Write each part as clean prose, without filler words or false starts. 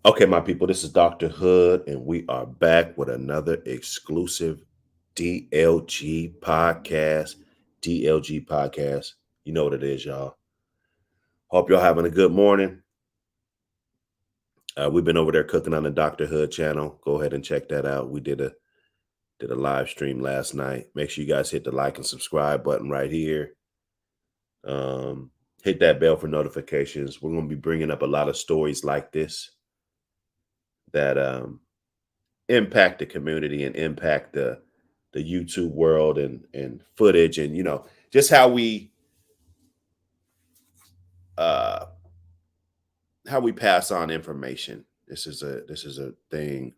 Okay, my people, this is Dr. Hood, and we are back with another exclusive DLG podcast. DLG podcast. You know what it is, y'all. Hope y'all having a good morning. We've been over there cooking on the Dr. Hood channel. Go ahead and check that out. We did a live stream last night. Make sure you guys hit the like and subscribe button right here. Hit that bell for notifications. We're going to be bringing up a lot of stories like this that impact the community and impact the YouTube world and footage and just uh how we pass on information. This is a thing.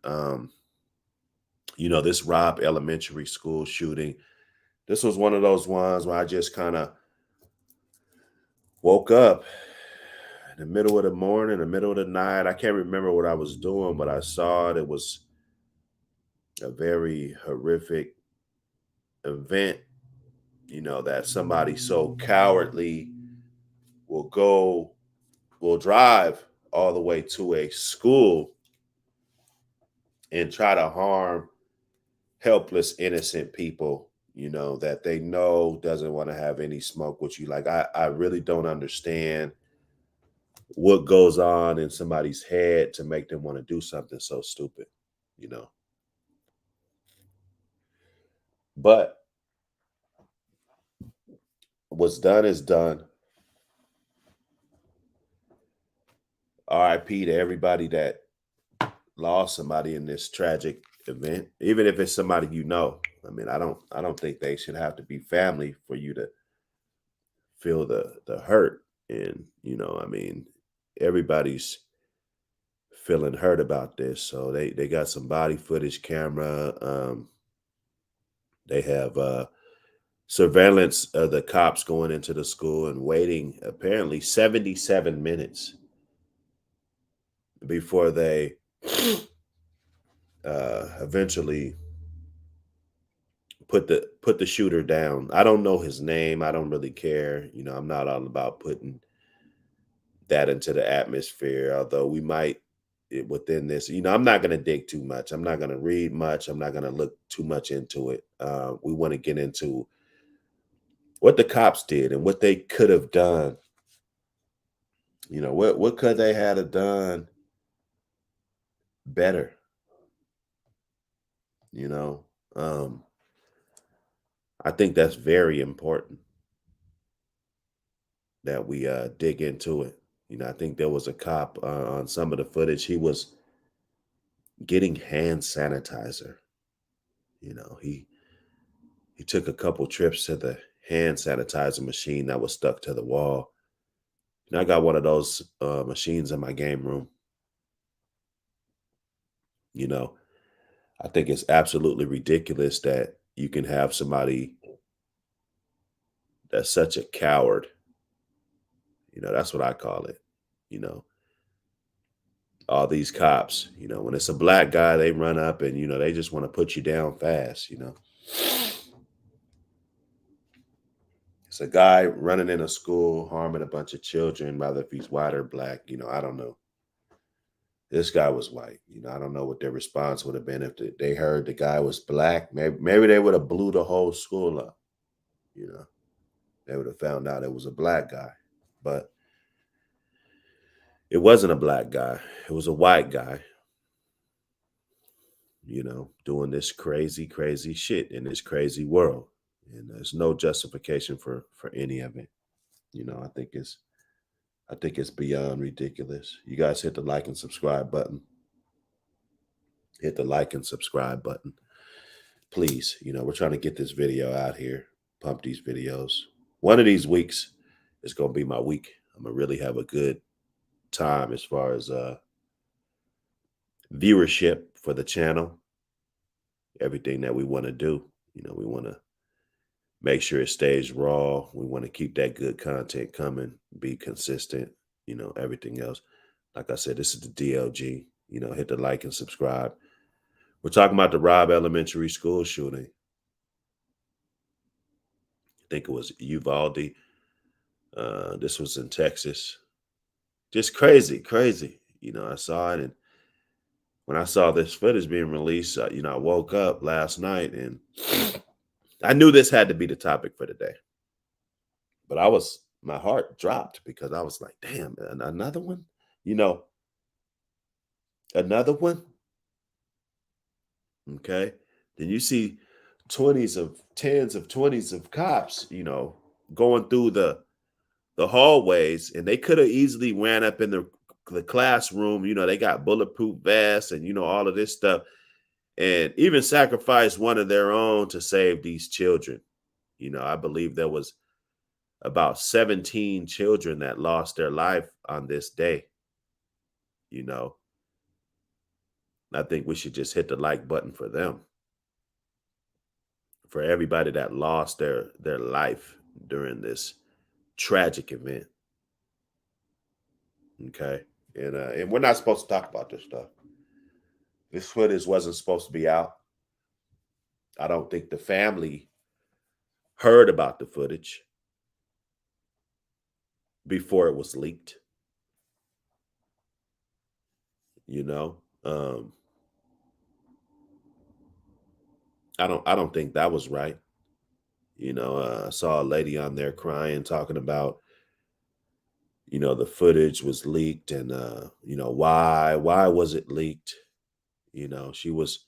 This Robb Elementary School shooting. This was one of those ones where I just kind of woke up in the middle of the morning, the middle of the night. I can't remember what I was doing, but I saw it. It was a very horrific event, that somebody so cowardly will go will drive all the way to a school and try to harm helpless innocent people, that they know doesn't want to have any smoke with you. Like I really don't understand what goes on in somebody's head to make them want to do something so stupid, you know. But what's done is done. RIP to everybody that lost somebody in this tragic event, even if it's somebody you know. I mean, I don't think they should have to be family for you to feel the hurt. And I mean, everybody's feeling hurt about this. So they got some body footage camera. They have surveillance of the cops going into the school and waiting apparently 77 minutes before they eventually put the shooter down. I don't know his name. I don't really care. I'm not all about putting that into the atmosphere. Although we might within this, I'm not going to dig too much. I'm not going to read much. I'm not going to look too much into it. We want to get into what the cops did and what they could have done. What could they have done better? You know, um, I think that's very important that we dig into it. I think there was a cop on some of the footage. He was getting hand sanitizer. He took a couple trips to the hand sanitizer machine that was stuck to the wall. And I got one of those machines in my game room. You know, I think it's absolutely ridiculous that you can have somebody that's such a coward. That's what I call it. You know, all these cops, when it's a black guy, they run up and, they just want to put you down fast. It's a guy running in a school, harming a bunch of children, whether if he's white or black, I don't know. This guy was white. I don't know what their response would have been if they heard the guy was black. Maybe they would have blew the whole school up. You know, they would have found out it was a black guy, but it wasn't a black guy. It was a white guy. Doing this crazy, crazy shit in this crazy world, and there's no justification for any of it. I think it's beyond ridiculous. You guys hit the like and subscribe button. Hit the like and subscribe button. Please, we're trying to get this video out here, pump these videos. One of these weeks is going to be my week. I'm going to really have a good time as far as viewership for the channel, everything that we want to do. We want to make sure it stays raw. We want to keep that good content coming, be consistent, everything else. Like I said, this is the DLG. Hit the like and subscribe. We're talking about the Robb Elementary School shooting. I think it was Uvalde. This was in Texas. Just crazy, crazy. I saw it, and when I saw this footage being released, I woke up last night and I knew this had to be the topic for today. But my heart dropped because I was like, damn, another one? You know, another one? Okay. Then you see 20s of cops, going through the hallways, and they could have easily ran up in the classroom. They got bulletproof vests and all of this stuff, and even sacrificed one of their own to save these children. I believe there was about 17 children that lost their life on this day. I think we should just hit the like button for them, for everybody that lost their life during this tragic event. Okay. And we're not supposed to talk about this stuff. This footage wasn't supposed to be out. I don't think the family heard about the footage before it was leaked. Um, I don't think that was right. I saw a lady on there crying, talking about, the footage was leaked, and why was it leaked? She was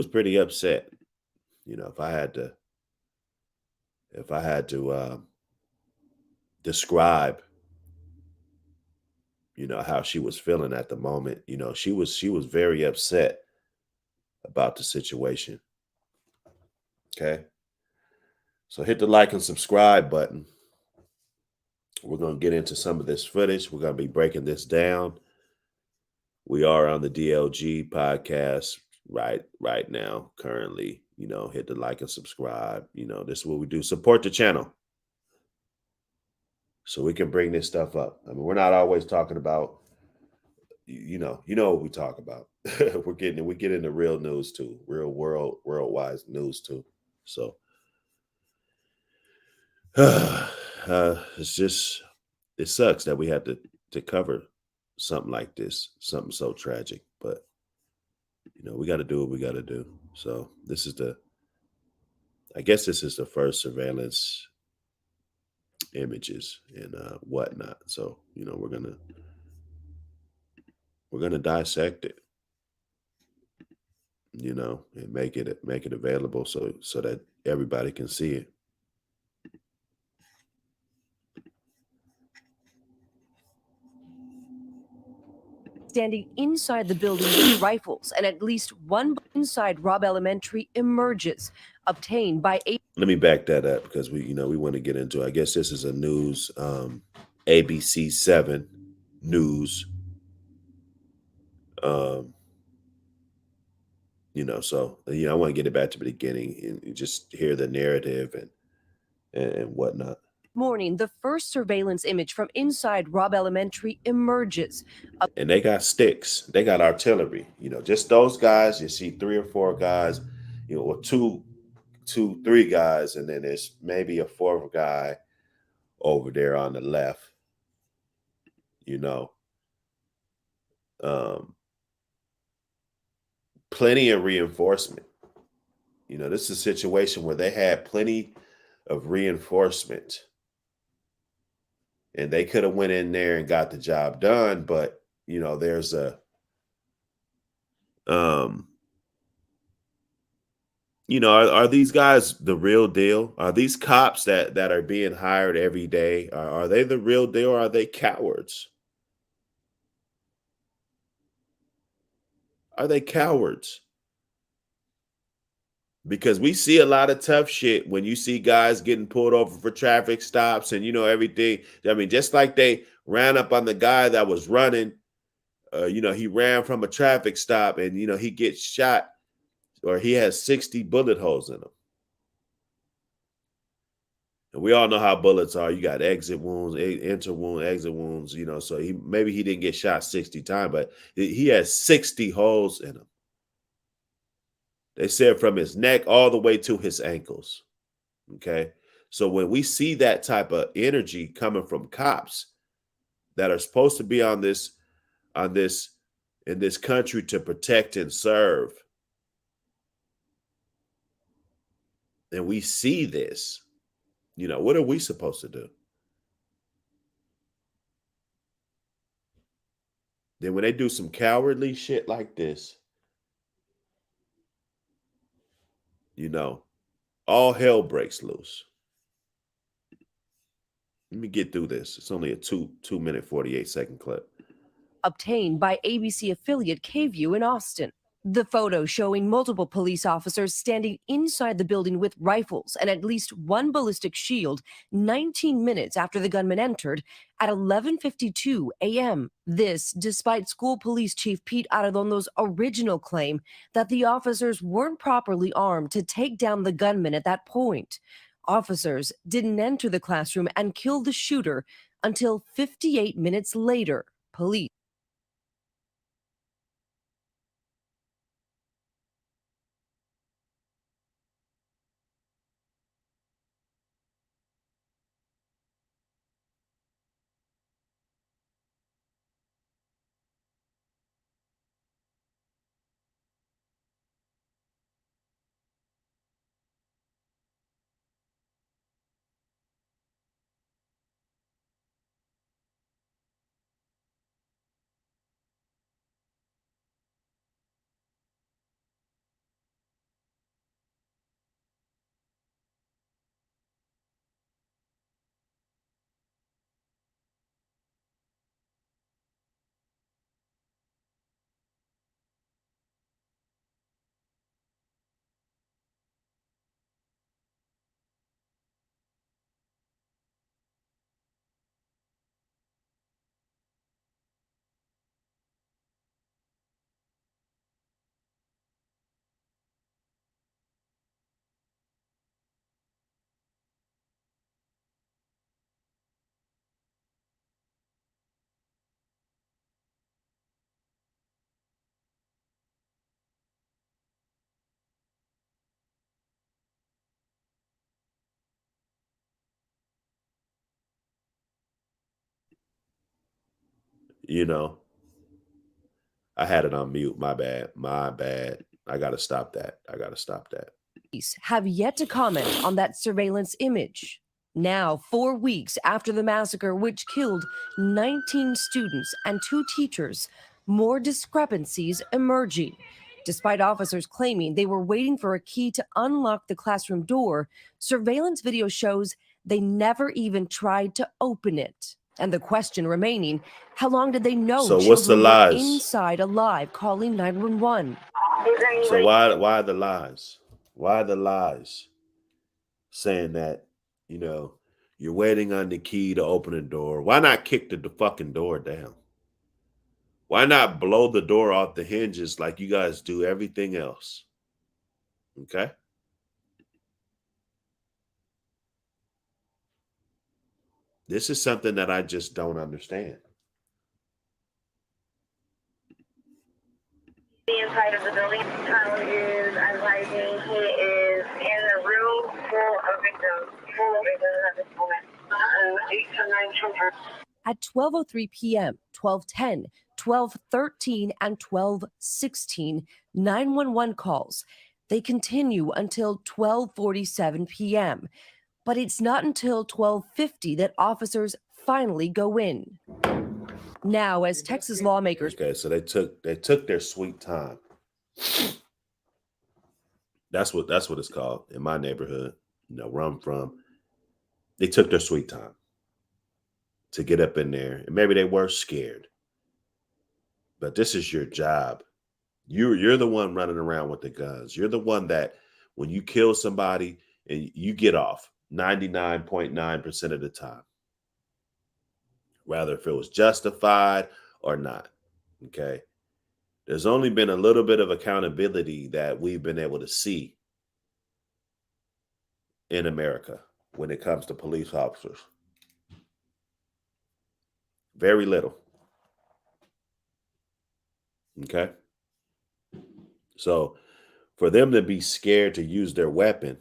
pretty upset. If I had to describe, how she was feeling at the moment, she was very upset about the situation. Okay. So hit the like and subscribe button. We're going to get into some of this footage. We're going to be breaking this down. We are on the DLG podcast right now, currently. Hit the like and subscribe. This is what we do. Support the channel so we can bring this stuff up. I mean, we're not always talking about, what we talk about. we get into real news too, real worldwide news too. So it sucks that we have to cover something like this, something so tragic, but we got to do what we got to do. So I guess this is the first surveillance images and whatnot. So we're gonna dissect it, and make it available so that everybody can see it. Standing inside the building with rifles, and at least one inside Robb Elementary emerges, obtained by a. Let me back that up because we want to get into. I guess this is a news, ABC 7 news. So I want to get it back to the beginning and just hear the narrative and whatnot. Morning, the first surveillance image from inside Robb Elementary emerges. And they got sticks. They got artillery. Just those guys. You see 3 or 4 guys, or two, 3 guys, and then there's maybe a 4th guy over there on the left. Plenty of reinforcement. This is a situation where they had plenty of reinforcement, and they could have went in there and got the job done. But there's are these guys the real deal? Are these cops that are being hired every day, are they the real deal, or are they cowards? Are they cowards? Because we see a lot of tough shit when you see guys getting pulled over for traffic stops and everything. I mean, just like they ran up on the guy that was running, he ran from a traffic stop and he gets shot, or he has 60 bullet holes in him. And we all know how bullets are. You got exit wounds, enter wound, exit wounds, so maybe he didn't get shot 60 times, but he has 60 holes in him. They said from his neck all the way to his ankles. Okay. So when we see that type of energy coming from cops that are supposed to be on this in this country to protect and serve. And we see this. What are we supposed to do? Then when they do some cowardly shit like this, all hell breaks loose. Let me get through this. It's only a 2 minute 48-second clip. Obtained by ABC affiliate KView in Austin. The photo showing multiple police officers standing inside the building with rifles and at least one ballistic shield 19 minutes after the gunman entered at 11:52 a.m. This despite school police chief Pete Arredondo's original claim that the officers weren't properly armed to take down the gunman at that point. Officers didn't enter the classroom and kill the shooter until 58 minutes later. Police You know, I had it on mute. My bad. My bad. I got to stop that. have yet to comment on that surveillance image. Now, 4 weeks after the massacre, which killed 19 students and 2 teachers, more discrepancies emerging. Despite officers claiming they were waiting for a key to unlock the classroom door, surveillance video shows they never even tried to open it. And the question remaining, how long did they know So what's the children were lies? inside alive calling 911? So why the lies? Why the lies? Saying that, you're waiting on the key to open the door. Why not kick the fucking door down? Why not blow the door off the hinges like you guys do everything else? Okay? This is something that I just don't understand. The inside of the building. Tom is advising he is in a room full of victims at this moment. 8 to 9 children. At 12:03 p.m., 12:10, 12:13, and 12:16, 911 calls. They continue until 12:47 p.m. But it's not until 12:50 that officers finally go in. Now, as Texas lawmakers So they took their sweet time. That's what it's called in my neighborhood, where I'm from. They took their sweet time to get up in there. And maybe they were scared. But this is your job. You're the one running around with the guns. You're the one that when you kill somebody and you get off 99.9% of the time, rather if it was justified or not. Okay. There's only been a little bit of accountability that we've been able to see in America when it comes to police officers. Very little. Okay. So for them to be scared to use their weapon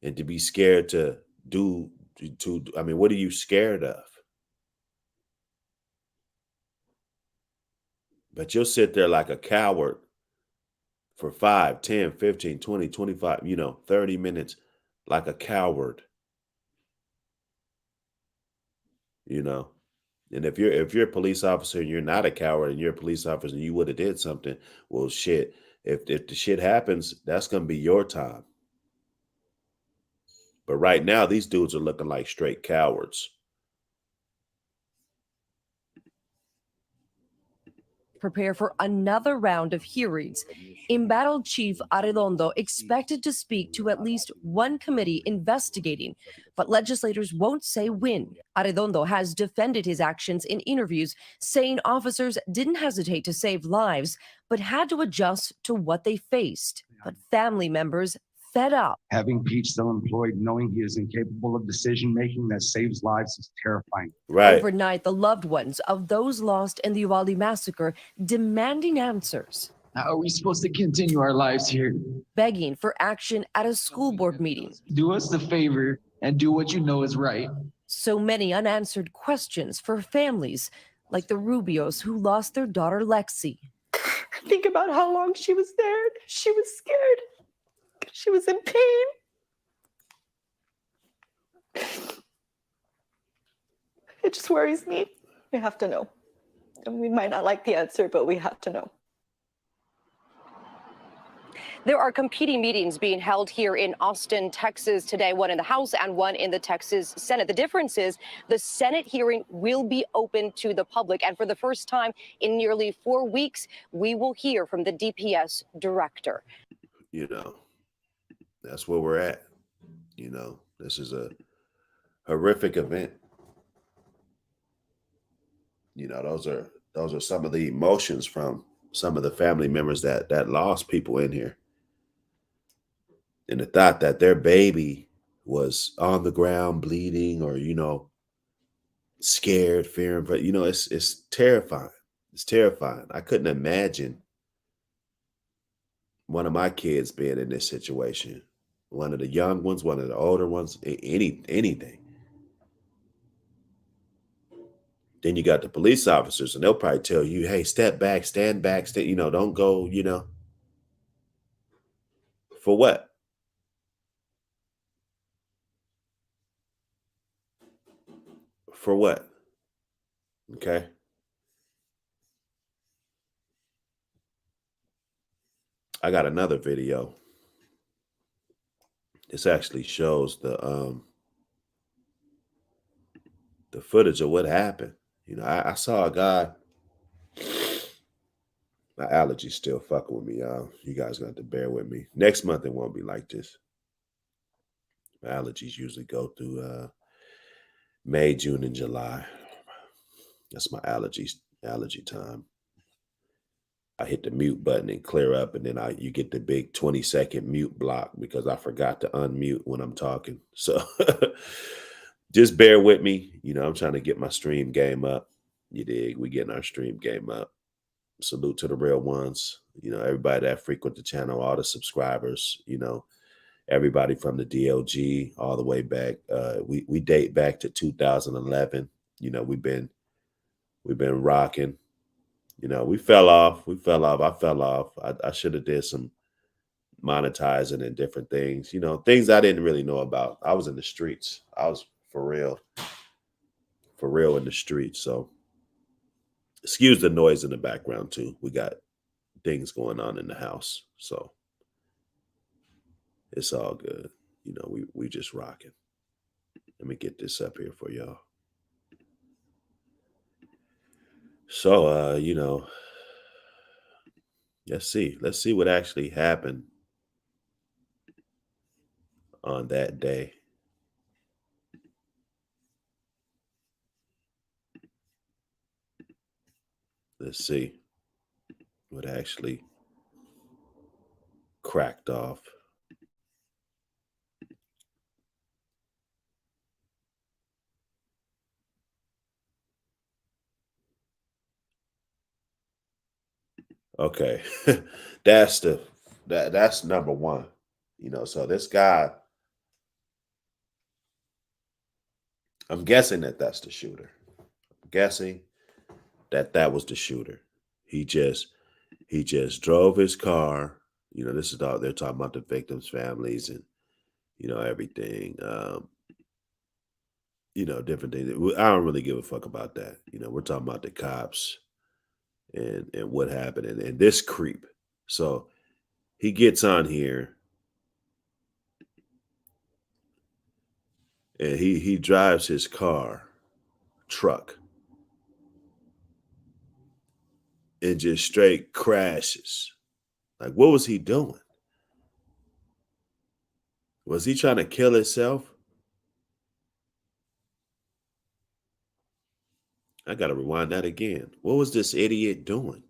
and to be scared to what are you scared of? But you'll sit there like a coward for 5, 10, 15, 20, 25, 30 minutes like a coward, you know. And if you're a police officer and you're not a coward and you're a police officer and you would have did something, well shit. If the shit happens, that's gonna be your time. But right now, these dudes are looking like straight cowards. Prepare for another round of hearings. Embattled Chief Arredondo expected to speak to at least one committee investigating, but legislators won't say when. Arredondo has defended his actions in interviews, saying officers didn't hesitate to save lives, but had to adjust to what they faced. But family members fed up. Having Pete still employed, knowing he is incapable of decision making that saves lives is terrifying. Right. Overnight, the loved ones of those lost in the Uvalde massacre demanding answers. How are we supposed to continue our lives here? Begging for action at a school board meeting. Do us the favor and do what you know is right. So many unanswered questions for families like the Rubios who lost their daughter Lexi. Think about how long she was there. She was scared. She was in pain. It just worries me. We have to know. And we might not like the answer, but we have to know. There are competing meetings being held here in Austin, Texas today, one in the House and one in the Texas Senate. The difference is the Senate hearing will be open to the public. And for the first time in nearly 4 weeks, we will hear from the DPS director. That's where we're at. This is a horrific event. Those are some of the emotions from some of the family members that lost people in here. And the thought that their baby was on the ground bleeding or, scared, fearing, but it's terrifying. It's terrifying. I couldn't imagine one of my kids being in this situation. One of the young ones, one of the older ones, anything. Then you got the police officers, and they'll probably tell you, hey, step back, stand back, don't go, For what? For what? Okay. I got another video. This actually shows the footage of what happened. I saw a guy. My allergies still fucking with me, y'all. You guys gonna have to bear with me. Next month it won't be like this. My allergies usually go through May, June, and July. That's my allergy time. I hit the mute button and clear up, and then you get the big 20-second mute block because I forgot to unmute when I'm talking. So just bear with me. I'm trying to get my stream game up. You dig? We getting our stream game up. Salute to the real ones. Everybody that frequent the channel, all the subscribers, everybody from the DLG all the way back. We date back to 2011. We've been rocking. We fell off. I fell off. I should have did some monetizing and different things. Things I didn't really know about. I was in the streets. I was for real in the streets. So excuse the noise in the background too. We got things going on in the house. So it's all good. We just rocking. Let me get this up here for y'all. So, let's see what actually happened on that day. Let's see what actually cracked off. Okay, that's number one. So this guy, I'm guessing that's the shooter. I'm guessing that was the shooter. He just drove his car. You know, this is all they're talking about, the victims' families and everything. Different things. I don't really give a fuck about that. We're talking about the cops and what happened and this creep. So he gets on here and he drives his truck, and just straight crashes. Like, what was he doing? Was he trying to kill himself? I gotta rewind that again. What was this idiot doing?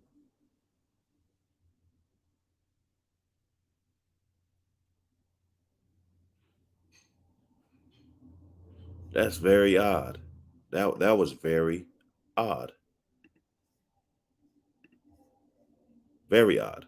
That's very odd. That was very odd. Very odd.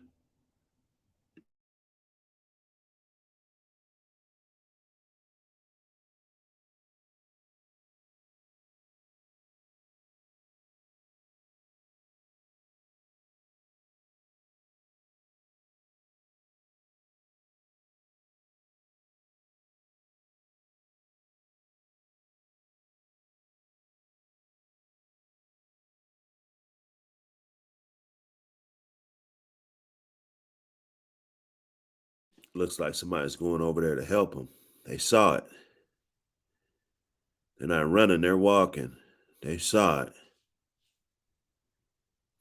Looks like somebody's going over there to help him. They saw it. They're not running, they're walking. They saw it.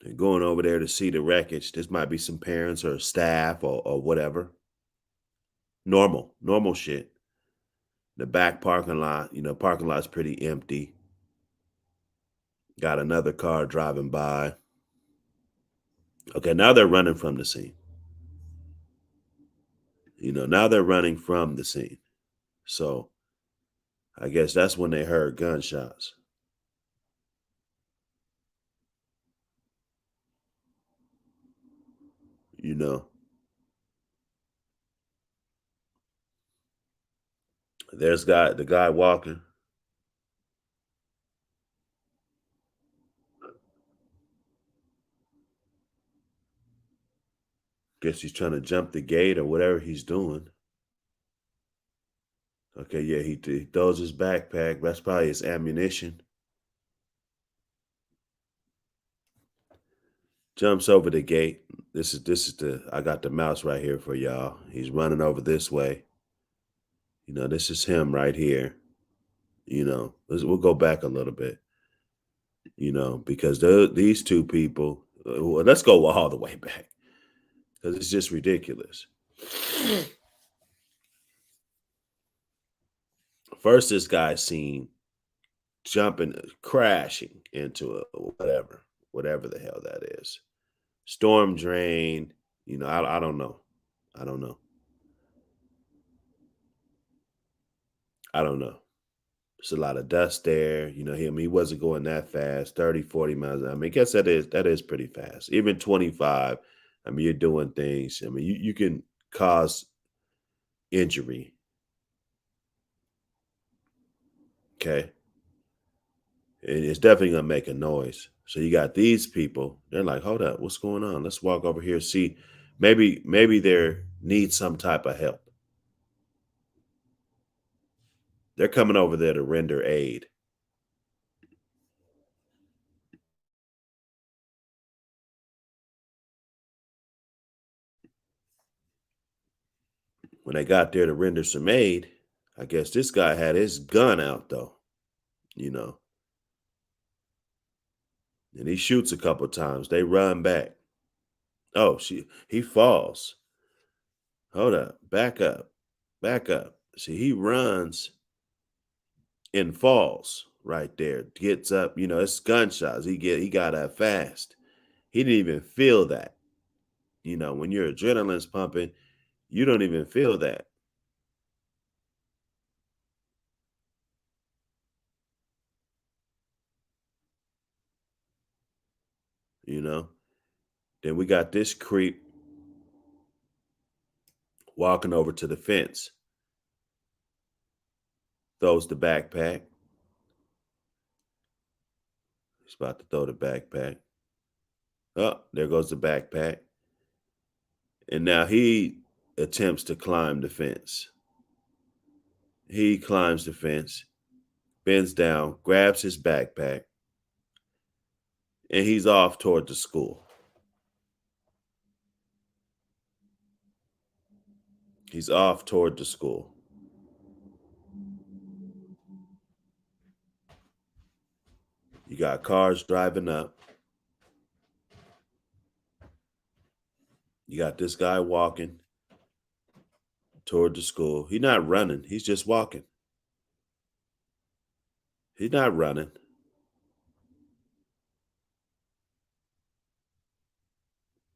They're going over there to see the wreckage. This might be some parents or staff or whatever. Normal shit. The back parking lot, parking lot's pretty empty. Got another car driving by. Okay, now they're running from the scene. Now they're running from the scene. So I guess that's when they heard gunshots. There's the guy walking. Guess he's trying to jump the gate or whatever he's doing. Okay, yeah, he throws his backpack. That's probably his ammunition. Jumps over the gate. This is I got the mouse right here for y'all. He's running over this way. This is him right here. We'll go back a little bit. Because these two people. Well, let's go all the way back because it's just ridiculous. First, this guy's seen jumping, crashing into a whatever the hell that is. Storm drain. I don't know. I don't know. I don't know. There's a lot of dust there. He wasn't going that fast, 30, 40 miles. I guess that is pretty fast. Even 25. You're doing things. You can cause injury. Okay. And it's definitely gonna make a noise. So you got these people, they're like, hold up, what's going on? Let's walk over here, see. Maybe they need some type of help. They're coming over there to render aid. When they got there to render some aid, I guess this guy had his gun out though, and he shoots a couple times. They run back. Oh, he falls. Hold up, back up. See, he runs and falls right there. Gets up, it's gunshots. He got up fast. He didn't even feel that. When your adrenaline's pumping, you don't even feel that. Then we got this creep walking over to the fence. Throws the backpack. He's about to throw the backpack. Oh, there goes the backpack. And now he attempts to climb the fence. He climbs the fence, bends down, grabs his backpack, and he's off toward the school. He's off toward the school. You got cars driving up. You got this guy walking toward the school. He's not running. He's just walking. He's not running.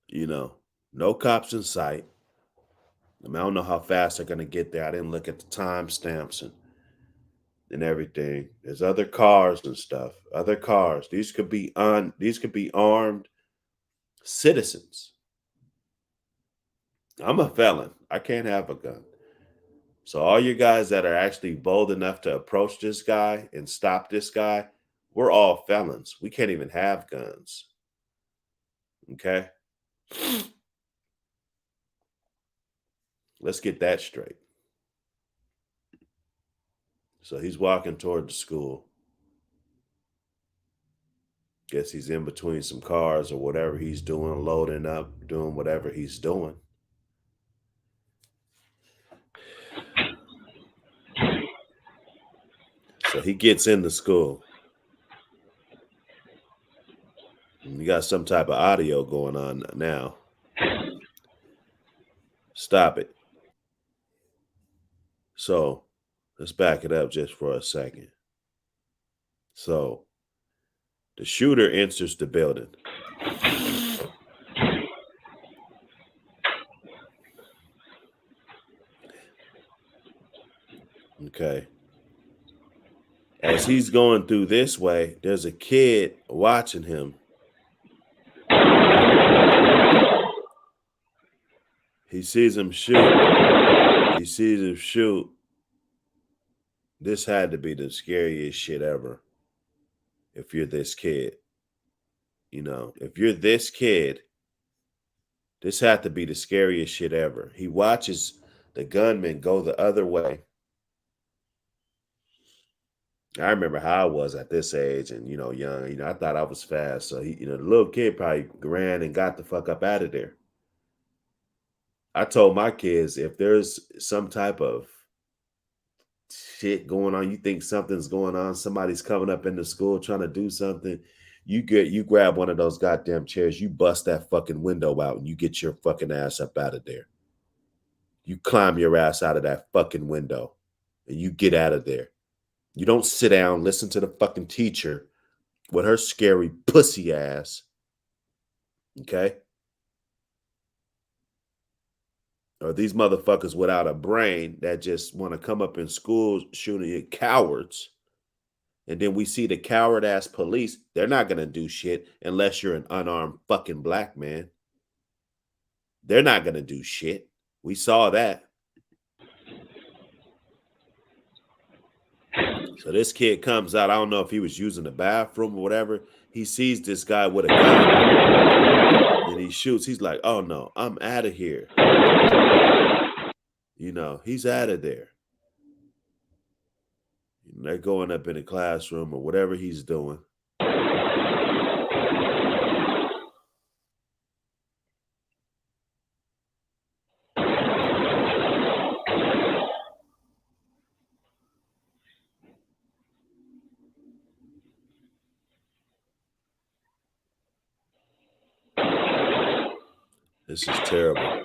You know, no cops in sight. I mean, I don't know how fast they're going to get there. I didn't look at the timestamps and everything. There's other cars and stuff. Other cars. These could be armed citizens. I'm a felon. I can't have a gun. So all you guys that are actually bold enough to approach this guy and stop this guy, we're all felons. We can't even have guns. Okay? Let's get that straight. So he's walking toward the school. Guess he's in between some cars or whatever he's doing, loading up, doing whatever he's doing. So he gets into school. And you got some type of audio going on now. Stop it. So let's back it up just for a second. So the shooter enters the building. Okay. As he's going through this way, there's a kid watching him. He sees him shoot. He sees him shoot. This had to be the scariest shit ever. If you're this kid. You know, if you're this kid, this had to be the scariest shit ever. He watches the gunman go the other way. I remember how I was at this age and, young. I thought I was fast. So, the little kid probably ran and got the fuck up out of there. I told my kids, if there's some type of shit going on, you think something's going on, somebody's coming up in the school trying to do something, you grab one of those goddamn chairs, you bust that fucking window out and you get your fucking ass up out of there. You climb your ass out of that fucking window and you get out of there. You don't sit down, listen to the fucking teacher with her scary pussy ass. Okay? Or these motherfuckers without a brain that just want to come up in school shooting at cowards. And then we see the coward ass police. They're not going to do shit unless you're an unarmed fucking black man. They're not going to do shit. We saw that. So this kid comes out. I don't know if he was using the bathroom or whatever. He sees this guy with a gun and he shoots. He's like, oh no, I'm out of here. He's out of there. They're going up in the classroom or whatever he's doing. This is terrible.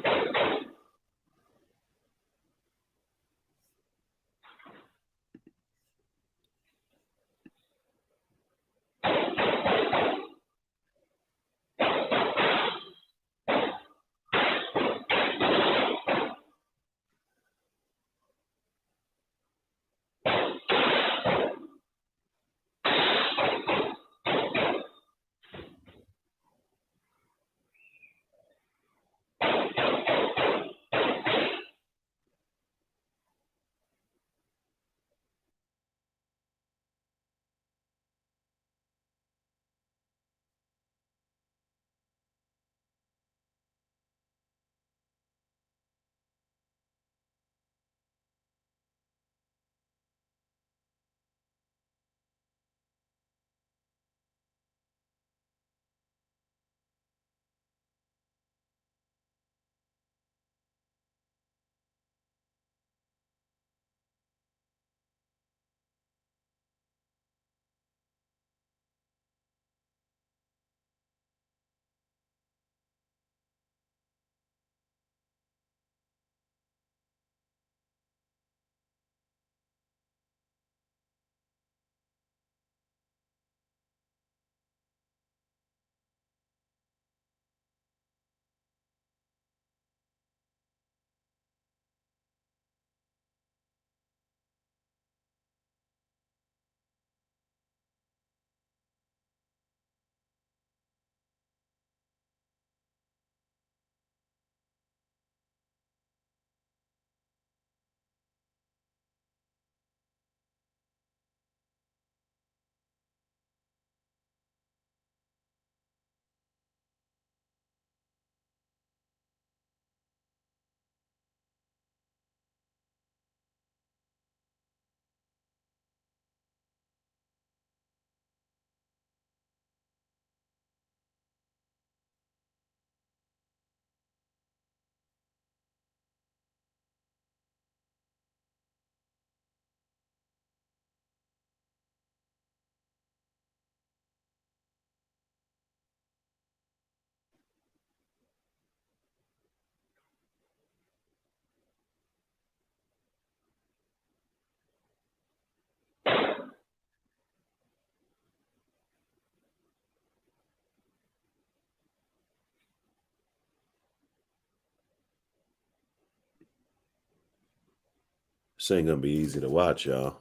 This ain't gonna be easy to watch, y'all.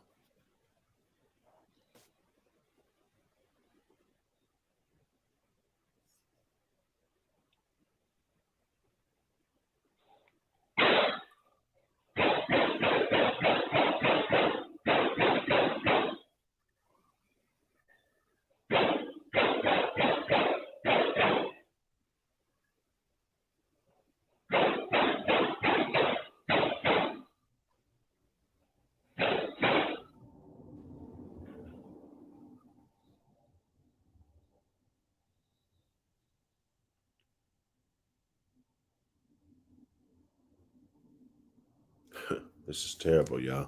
This is terrible, y'all.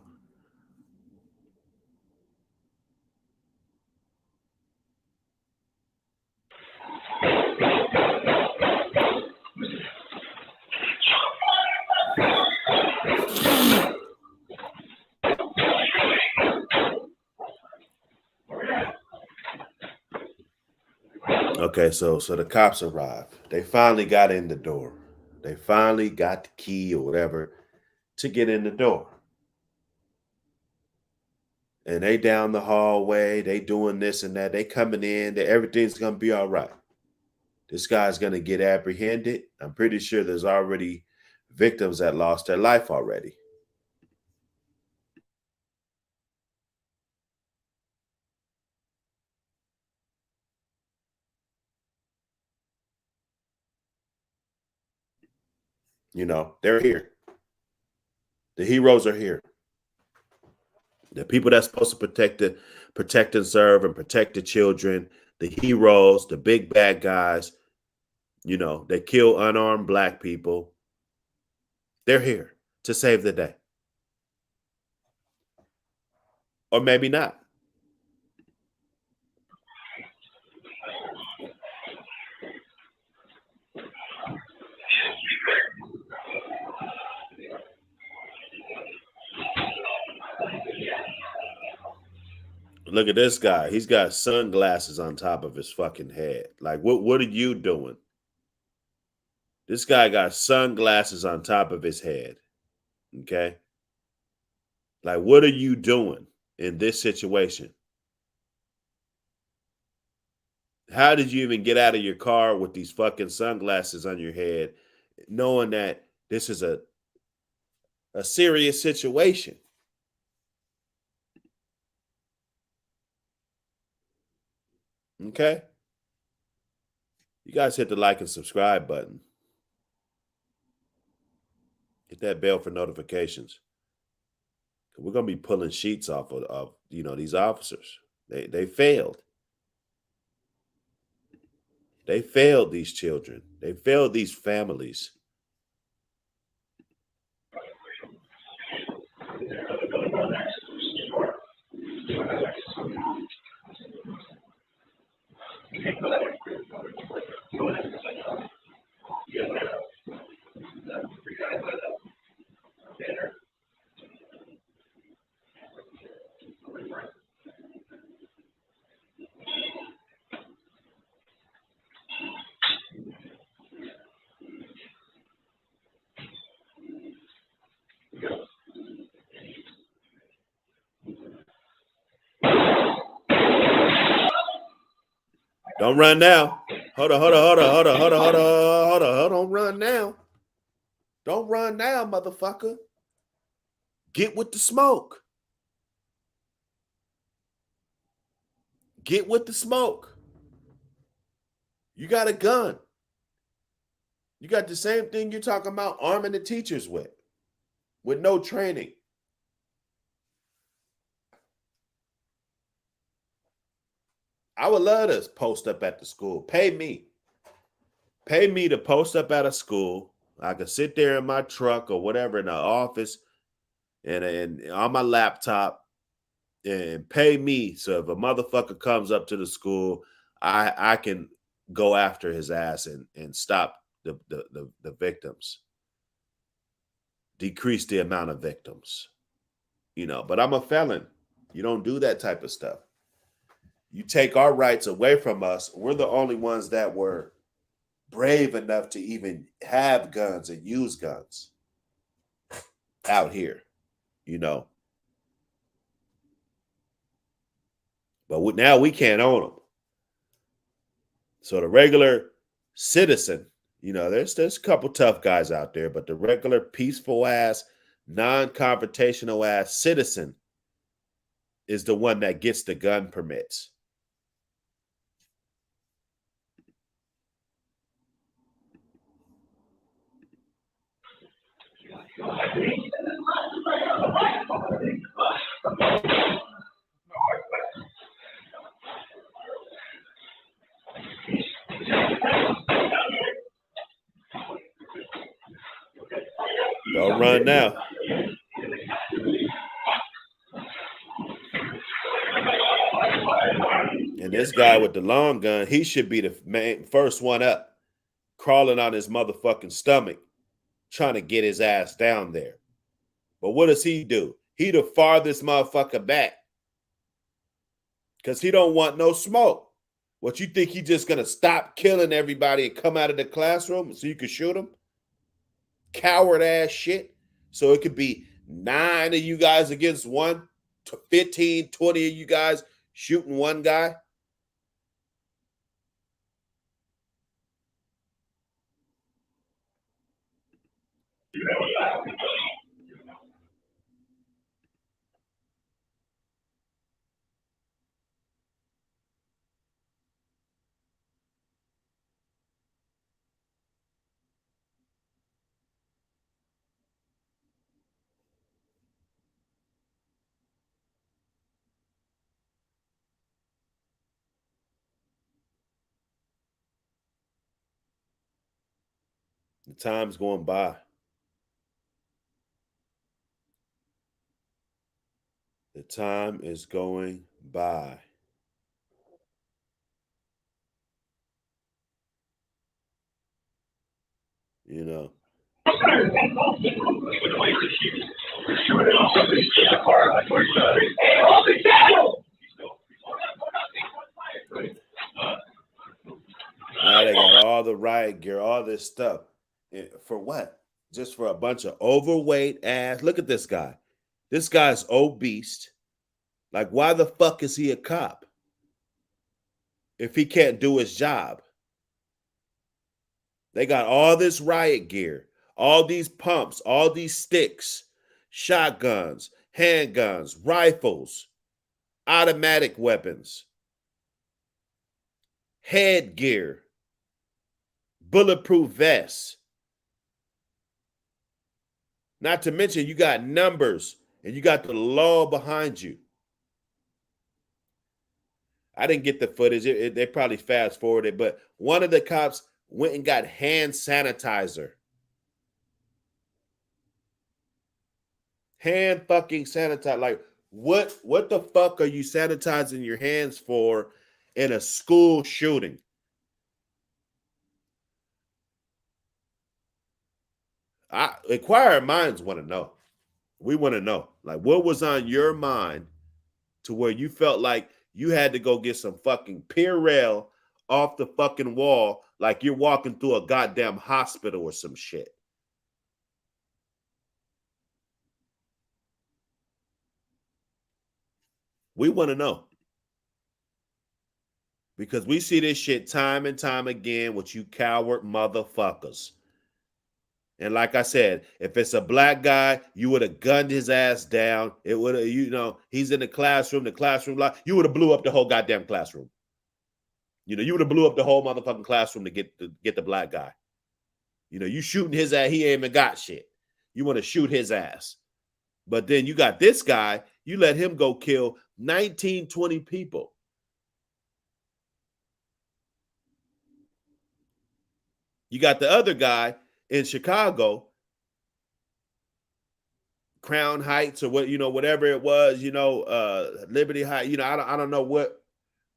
Okay, so the cops arrived. They finally got in the door. They finally got the key or whatever to get in the door. And they down the hallway, they doing this and that. They coming in, everything's gonna be all right. This guy's gonna get apprehended. I'm pretty sure there's already victims that lost their life already. You know, they're here. The heroes are here. The people that's supposed to protect and serve and protect the children, the heroes, the big bad guys, you know, they kill unarmed black people. They're here to save the day. Or maybe not. Look at this guy. He's got sunglasses on top of his fucking head. Like, what are you doing? This guy got sunglasses on top of his head. Okay? Like, what are you doing in this situation? How did you even get out of your car with these fucking sunglasses on your head, knowing that this is a serious situation? Okay? You guys hit the like and subscribe button. Hit that bell for notifications. We're gonna be pulling sheets off of these officers. They failed. They failed these children. They failed these families. Don't run now. Hold on. Don't run now. Don't run now, motherfucker. Get with the smoke. Get with the smoke. You got a gun. You got the same thing you're talking about arming the teachers with no training. I would love to post up at the school. Pay me to post up at a school. I could sit there in my truck or whatever in the office and on my laptop and pay me. So if a motherfucker comes up to the school, I can go after his ass and stop the victims. Decrease the amount of victims. But I'm a felon. You don't do that type of stuff. You take our rights away from us. We're the only ones that were brave enough to even have guns and use guns out here. you know. But now we can't own them. So the regular citizen, there's a couple tough guys out there, but the regular peaceful ass, non-confrontational ass citizen is the one that gets the gun permits. Don't run now. And this guy with the long gun, he should be the first one up, crawling on his motherfucking stomach, trying to get his ass down there. But what does he do? He the farthest motherfucker back because he don't want no smoke. What, you think he just gonna stop killing everybody and come out of the classroom so you can shoot him? Coward ass shit. So it could be 9 of you guys against 1, 15, 20 of you guys shooting one guy. The time's going by. The time is going by. You know. Now they got all the riot gear, all this stuff. For what? Just for a bunch of overweight ass. Look at this guy. This guy's obese. Like, why the fuck is he a cop if he can't do his job? They got all this riot gear, all these pumps, all these sticks, shotguns, handguns, rifles, automatic weapons, headgear, bulletproof vests. Not to mention you got numbers and you got the law behind you. I didn't get the footage. They probably fast forwarded, but one of the cops went and got hand sanitizer. Hand fucking sanitizer. Like, what the fuck are you sanitizing your hands for in a school shooting? Inquiring minds want to know. We want to know. Like, what was on your mind to where you felt like you had to go get some fucking Purell off the fucking wall like you're walking through a goddamn hospital or some shit? We want to know. Because we see this shit time and time again with you coward motherfuckers. And like I said, if it's a black guy, you would have gunned his ass down. It would have, he's in the classroom you would have blew up the whole goddamn classroom. You would have blew up the whole motherfucking classroom to get the black guy. You shooting his ass, he ain't even got shit. You want to shoot his ass. But then you got this guy, you let him go kill 19, 20 people. You got the other guy in Chicago, Crown Heights or whatever it was, Liberty Heights, I don't know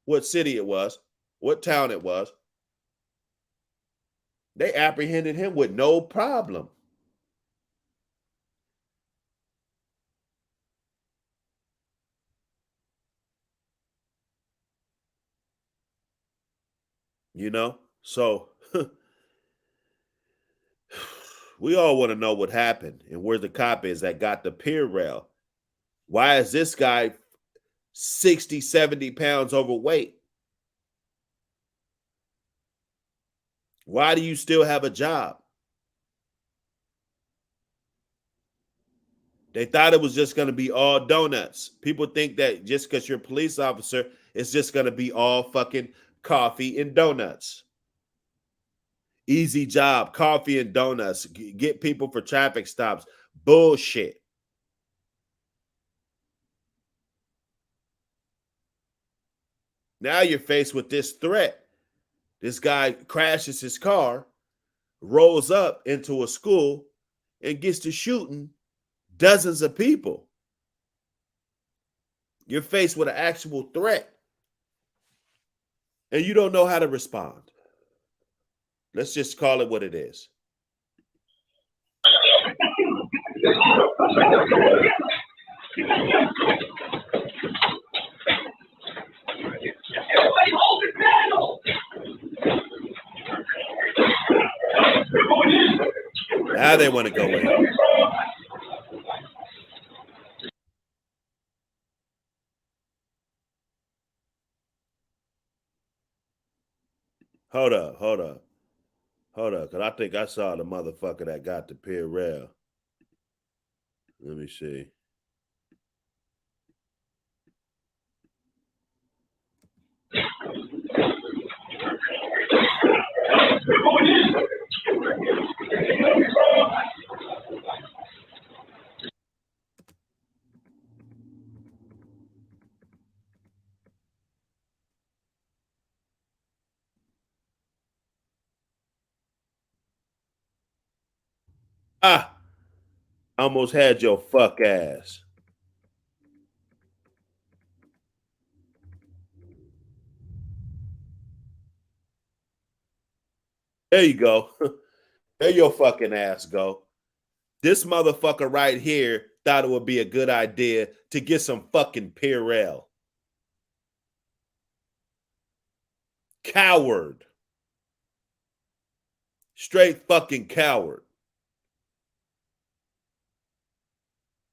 what city it was, what town it was. They apprehended him with no problem. So we all want to know what happened and where the cop is that got the Purell Why is this guy 60, 70 pounds overweight? Why do you still have a job? They thought it was just going to be all donuts. People think that just because you're a police officer, it's just going to be all fucking coffee and donuts. Easy job, coffee and donuts. Get people for traffic stops. Bullshit. Now you're faced with this threat. This guy crashes his car, rolls up into a school, and gets to shooting dozens of people. You're faced with an actual threat, and you don't know how to respond. Let's just call it what it is. Now they want to go in. Hold up. Because I think I saw the motherfucker that got the Purell. Let me see. Almost had your fuck ass. There you go. There your fucking ass go. This motherfucker right here thought it would be a good idea to get some fucking Purell. Coward. Straight fucking coward.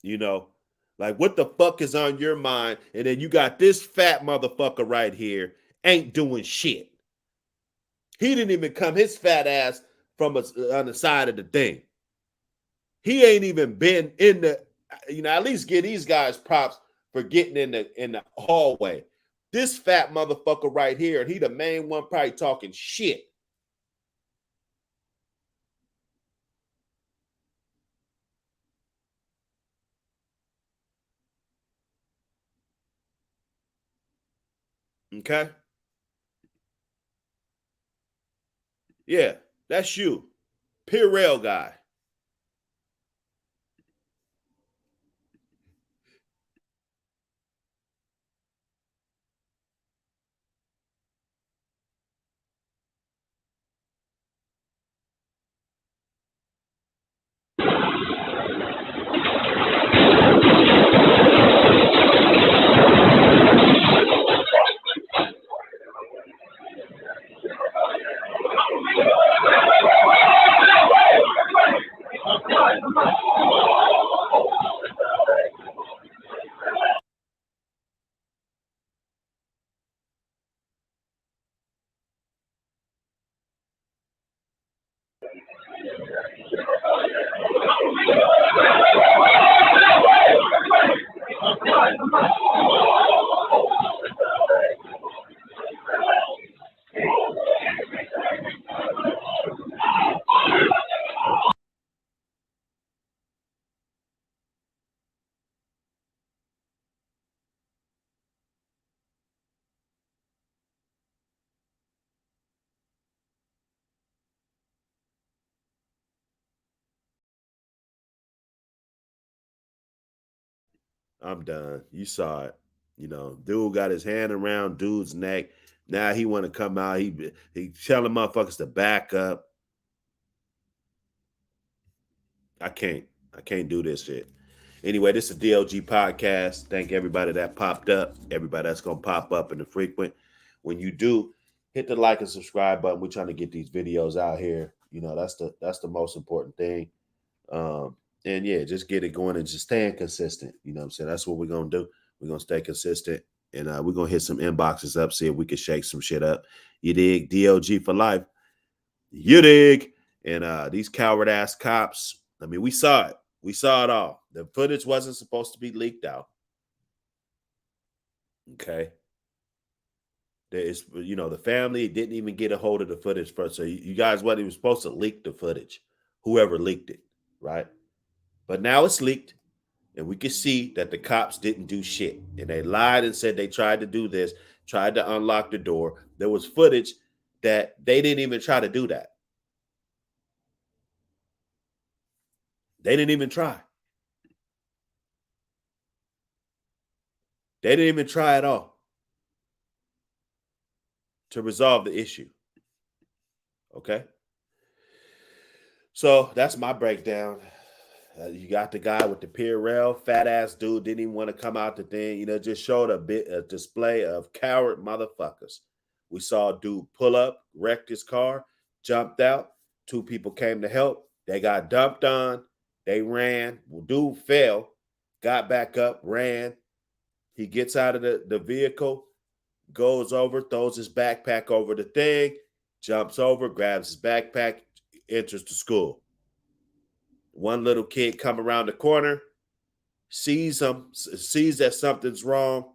You know, like what the fuck is on your mind? And then you got this fat motherfucker right here, ain't doing shit. He didn't even come his fat ass from on the side of the thing. He ain't even been in the, at least give these guys props for getting in the hallway. This fat motherfucker right here, and he the main one probably talking shit. Okay? Yeah, that's you. Purell guy. I'm done. You saw it. Dude got his hand around dude's neck. Now he want to come out. He telling motherfuckers to back up. I can't do this shit. Anyway, this is a DLG podcast. Thank everybody that popped up. Everybody that's gonna pop up in the frequent. When you do, hit the like and subscribe button. We're trying to get these videos out here. That's the most important thing. And yeah, just get it going and just staying consistent. You know what I'm saying? That's what we're gonna do. We're gonna stay consistent, and we're gonna hit some inboxes up, see if we can shake some shit up. You dig? DLG for life. You dig? And these coward ass cops. I mean, we saw it. We saw it all. The footage wasn't supposed to be leaked out. Okay. There is, the family didn't even get a hold of the footage first. So you guys wasn't even supposed to leak the footage. Whoever leaked it, right? But now it's leaked. And we can see that the cops didn't do shit. And they lied and said they tried to do this, tried to unlock the door. There was footage that they didn't even try to do that. They didn't even try. They didn't even try at all to resolve the issue. Okay? So that's my breakdown. You got the guy with the Purell, fat ass dude, didn't even want to come out the thing, just showed a display of coward motherfuckers. We saw a dude pull up, wrecked his car, jumped out. 2 people came to help. They got dumped on. They ran. Dude fell, got back up, ran. He gets out of the vehicle, goes over, throws his backpack over the thing, jumps over, grabs his backpack, enters the school. One little kid come around the corner, sees that something's wrong,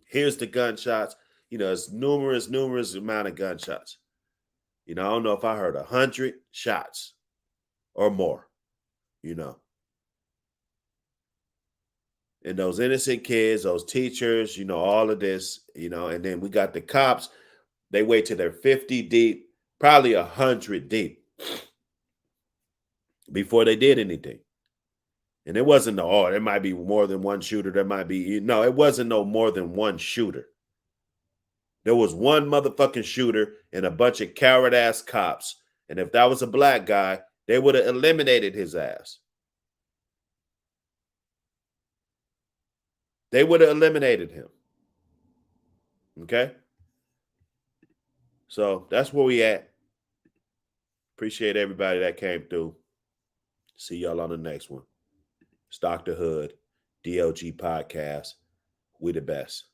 hears the gunshots. It's numerous amount of gunshots. I don't know if I heard 100 shots or more, And those innocent kids, those teachers, all of this, and then we got the cops. They wait till they're 50 deep, probably 100 deep before they did anything. And it wasn't there might be more than one shooter. There might be, it wasn't no more than one shooter. There was one motherfucking shooter and a bunch of coward ass cops. And if that was a black guy, they would have eliminated his ass. They would have eliminated him. Okay? So that's where we at. Appreciate everybody that came through. See y'all on the next one. It's Dr. Hood, DLG Podcast. We the best.